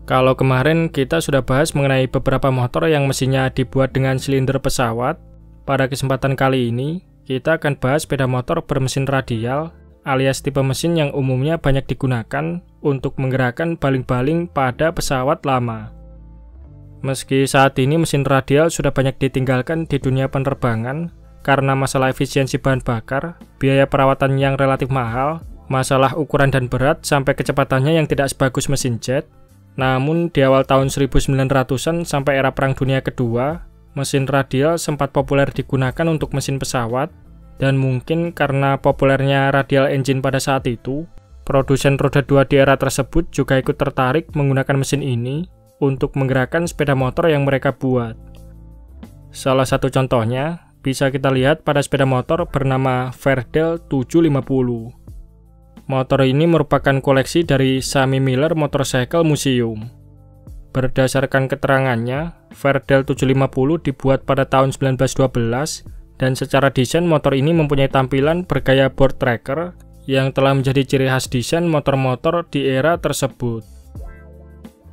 Kalau kemarin kita sudah bahas mengenai beberapa motor yang mesinnya dibuat dengan silinder pesawat, pada kesempatan kali ini kita akan bahas sepeda motor bermesin radial alias tipe mesin yang umumnya banyak digunakan untuk menggerakkan baling-baling pada pesawat lama. Meski saat ini mesin radial sudah banyak ditinggalkan di dunia penerbangan karena masalah efisiensi bahan bakar, biaya perawatan yang relatif mahal, masalah ukuran dan berat sampai kecepatannya yang tidak sebagus mesin jet. Namun di awal tahun 1900-an sampai era Perang Dunia Kedua, mesin radial sempat populer digunakan untuk mesin pesawat, dan mungkin karena populernya radial engine pada saat itu, produsen roda 2 di era tersebut juga ikut tertarik menggunakan mesin ini untuk menggerakkan sepeda motor yang mereka buat. Salah satu contohnya bisa kita lihat pada sepeda motor bernama Verdel 750. Motor ini merupakan koleksi dari Sammy Miller Motorcycle Museum. Berdasarkan keterangannya, Verdel 750 dibuat pada tahun 1912 dan secara desain motor ini mempunyai tampilan bergaya board tracker yang telah menjadi ciri khas desain motor-motor di era tersebut.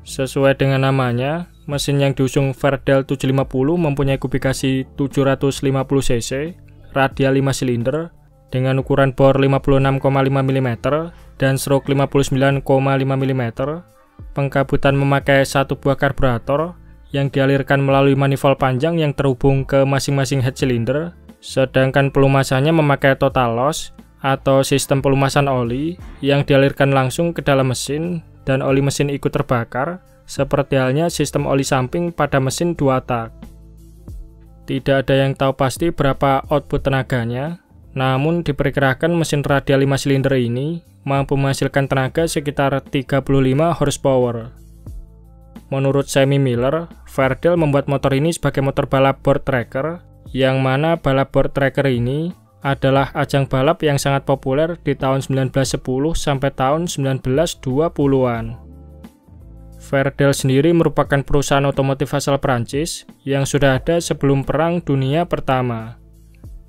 Sesuai dengan namanya, mesin yang diusung Verdel 750 mempunyai kubikasi 750 cc, radial 5 silinder, dengan ukuran bor 56,5 mm dan stroke 59,5 mm, pengkabutan memakai satu buah karburator yang dialirkan melalui manifold panjang yang terhubung ke masing-masing head cylinder, sedangkan pelumasannya memakai total loss atau sistem pelumasan oli yang dialirkan langsung ke dalam mesin dan oli mesin ikut terbakar, seperti halnya sistem oli samping pada mesin 2 tak. Tidak ada yang tahu pasti berapa output tenaganya, namun diperkirakan mesin radial 5 silinder ini mampu menghasilkan tenaga sekitar 35 horsepower. Menurut Sammy Miller, Verdel membuat motor ini sebagai motor balap board tracker, yang mana balap board tracker ini adalah ajang balap yang sangat populer di tahun 1910 sampai tahun 1920-an. Verdel sendiri merupakan perusahaan otomotif asal Prancis yang sudah ada sebelum Perang Dunia Pertama.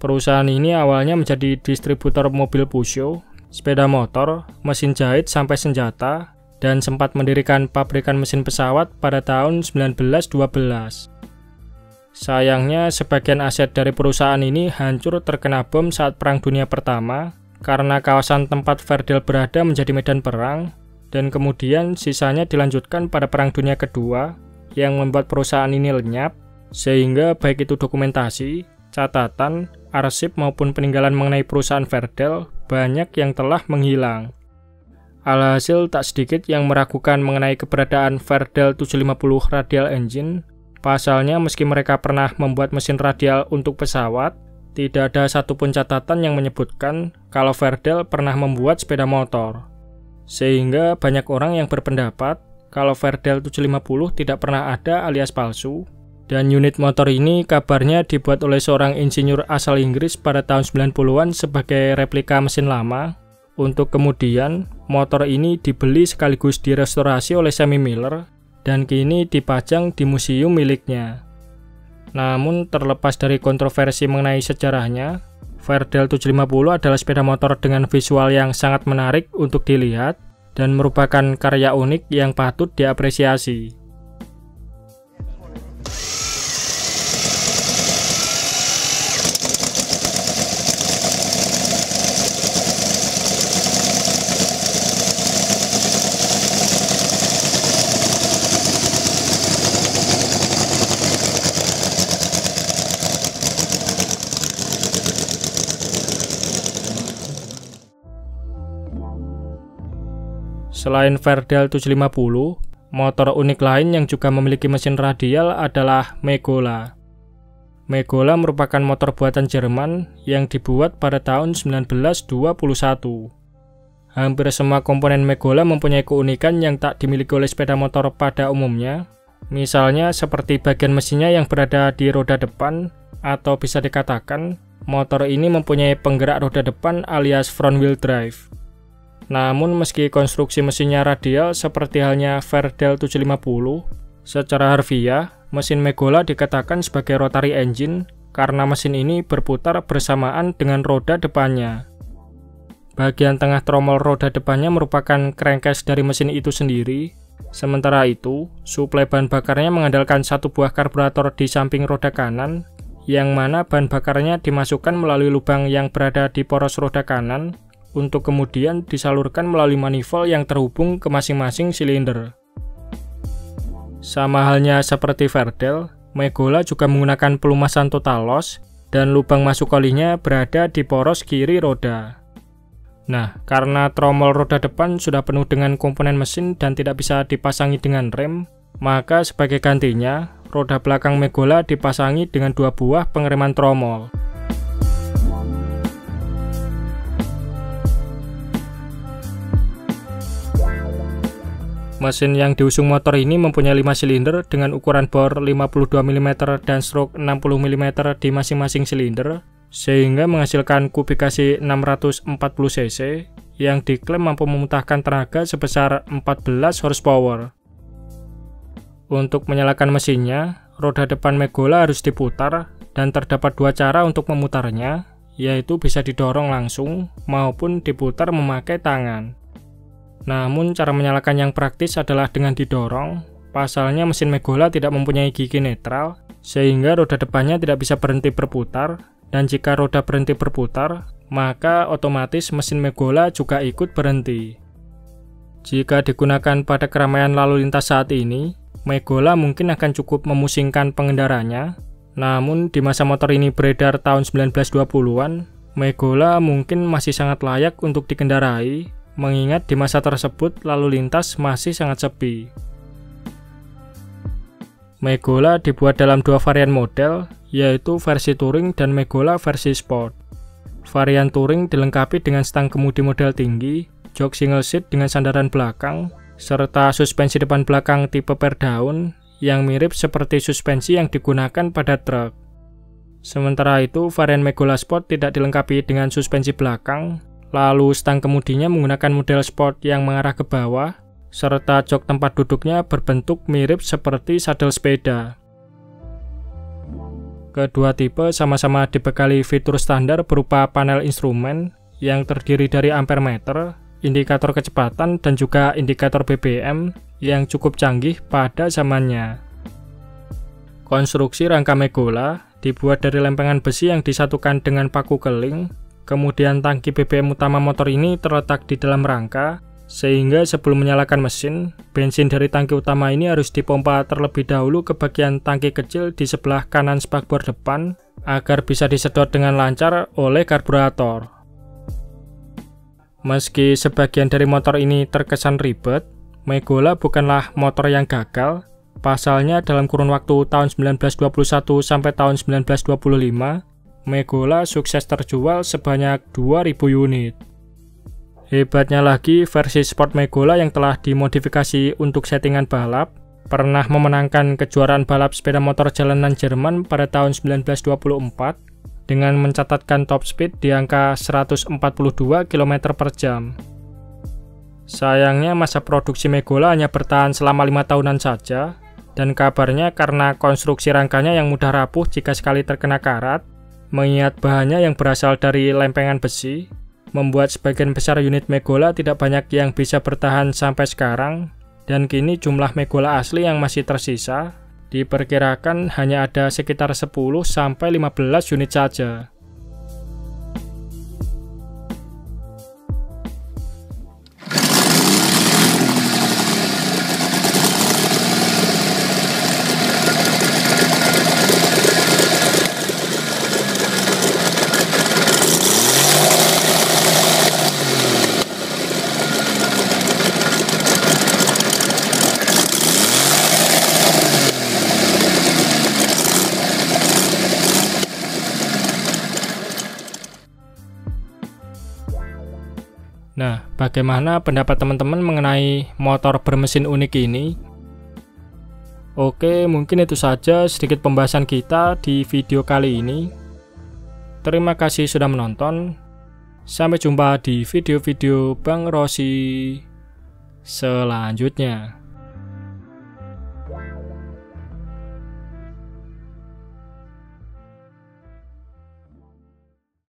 Perusahaan ini awalnya menjadi distributor mobil Peugeot, sepeda motor, mesin jahit sampai senjata, dan sempat mendirikan pabrikan mesin pesawat pada tahun 1912. Sayangnya, sebagian aset dari perusahaan ini hancur terkena bom saat Perang Dunia Pertama karena kawasan tempat Verdel berada menjadi medan perang, dan kemudian sisanya dilanjutkan pada Perang Dunia Kedua yang membuat perusahaan ini lenyap, sehingga baik itu dokumentasi, catatan, arsip maupun peninggalan mengenai perusahaan Verdel banyak yang telah menghilang. Alhasil tak sedikit yang meragukan mengenai keberadaan Verdel 750 radial engine. Pasalnya meski mereka pernah membuat mesin radial untuk pesawat, tidak ada satupun catatan yang menyebutkan kalau Verdel pernah membuat sepeda motor. Sehingga banyak orang yang berpendapat kalau Verdel 750 tidak pernah ada alias palsu. Dan unit motor ini kabarnya dibuat oleh seorang insinyur asal Inggris pada tahun 90-an sebagai replika mesin lama, untuk kemudian motor ini dibeli sekaligus direstorasi oleh Sammy Miller dan kini dipajang di museum miliknya. Namun terlepas dari kontroversi mengenai sejarahnya, Verdel 750 adalah sepeda motor dengan visual yang sangat menarik untuk dilihat dan merupakan karya unik yang patut diapresiasi. Selain Verdel 750, motor unik lain yang juga memiliki mesin radial adalah Megola. Megola merupakan motor buatan Jerman yang dibuat pada tahun 1921. Hampir semua komponen Megola mempunyai keunikan yang tak dimiliki oleh sepeda motor pada umumnya, misalnya seperti bagian mesinnya yang berada di roda depan, atau bisa dikatakan motor ini mempunyai penggerak roda depan alias front wheel drive. Namun meski konstruksi mesinnya radial seperti halnya Verdel 750, secara harfiah, mesin Megola dikatakan sebagai rotary engine karena mesin ini berputar bersamaan dengan roda depannya. Bagian tengah tromol roda depannya merupakan crankcase dari mesin itu sendiri, Sementara itu, suplai bahan bakarnya mengandalkan satu buah karburator di samping roda kanan, yang mana bahan bakarnya dimasukkan melalui lubang yang berada di poros roda kanan, untuk kemudian disalurkan melalui manifold yang terhubung ke masing-masing silinder. Sama halnya seperti Verdel, Megola juga menggunakan pelumasan total loss, dan lubang masuk olinya berada di poros kiri roda. Nah, karena tromol roda depan sudah penuh dengan komponen mesin dan tidak bisa dipasangi dengan rem, maka sebagai gantinya, roda belakang Megola dipasangi dengan 2 buah pengereman tromol. Mesin yang diusung motor ini mempunyai 5 silinder dengan ukuran bor 52 mm dan stroke 60 mm di masing-masing silinder, sehingga menghasilkan kubikasi 640 cc yang diklaim mampu memuntahkan tenaga sebesar 14 horsepower. Untuk menyalakan mesinnya, roda depan Megola harus diputar dan terdapat 2 cara untuk memutarnya, yaitu bisa didorong langsung maupun diputar memakai tangan. Namun cara menyalakan yang praktis adalah dengan didorong, pasalnya mesin Megola tidak mempunyai gigi netral, sehingga roda depannya tidak bisa berhenti berputar, dan jika roda berhenti berputar, maka otomatis mesin Megola juga ikut berhenti. Jika digunakan pada keramaian lalu lintas saat ini, Megola mungkin akan cukup memusingkan pengendaranya, namun di masa motor ini beredar tahun 1920-an, Megola mungkin masih sangat layak untuk dikendarai, mengingat di masa tersebut lalu lintas masih sangat sepi. Megola dibuat dalam 2 varian model, yaitu versi Touring dan Megola versi Sport. Varian Touring dilengkapi dengan stang kemudi model tinggi, jok single seat dengan sandaran belakang, serta suspensi depan belakang tipe per daun yang mirip seperti suspensi yang digunakan pada truk. Sementara itu, varian Megola Sport tidak dilengkapi dengan suspensi belakang, lalu stang kemudinya menggunakan model Sport yang mengarah ke bawah, serta jok tempat duduknya berbentuk mirip seperti sadel sepeda. Kedua tipe sama-sama dibekali fitur standar berupa panel instrumen yang terdiri dari ampermeter, indikator kecepatan, dan juga indikator BBM yang cukup canggih pada zamannya. Konstruksi rangka Megola dibuat dari lempengan besi yang disatukan dengan paku keling, kemudian tangki BBM utama motor ini terletak di dalam rangka, sehingga sebelum menyalakan mesin, bensin dari tangki utama ini harus dipompa terlebih dahulu ke bagian tangki kecil di sebelah kanan spakbor depan agar bisa disedot dengan lancar oleh karburator. Meski sebagian dari motor ini terkesan ribet, Megola bukanlah motor yang gagal. Pasalnya dalam kurun waktu tahun 1921 sampai tahun 1925, Megola sukses terjual sebanyak 2.000 unit. Hebatnya lagi, versi Sport Megola yang telah dimodifikasi untuk settingan balap pernah memenangkan kejuaraan balap sepeda motor jalanan Jerman pada tahun 1924 dengan mencatatkan top speed di angka 142 km per jam. Sayangnya masa produksi Megola hanya bertahan selama 5 tahunan saja, dan kabarnya karena konstruksi rangkanya yang mudah rapuh jika sekali terkena karat, mengingat bahannya yang berasal dari lempengan besi, membuat sebagian besar unit Megola tidak banyak yang bisa bertahan sampai sekarang, dan kini jumlah Megola asli yang masih tersisa diperkirakan hanya ada sekitar 10-15 unit saja. Nah, bagaimana pendapat teman-teman mengenai motor bermesin unik ini? Oke, mungkin itu saja sedikit pembahasan kita di video kali ini. Terima kasih sudah menonton. Sampai jumpa di video-video Bang Rossi selanjutnya.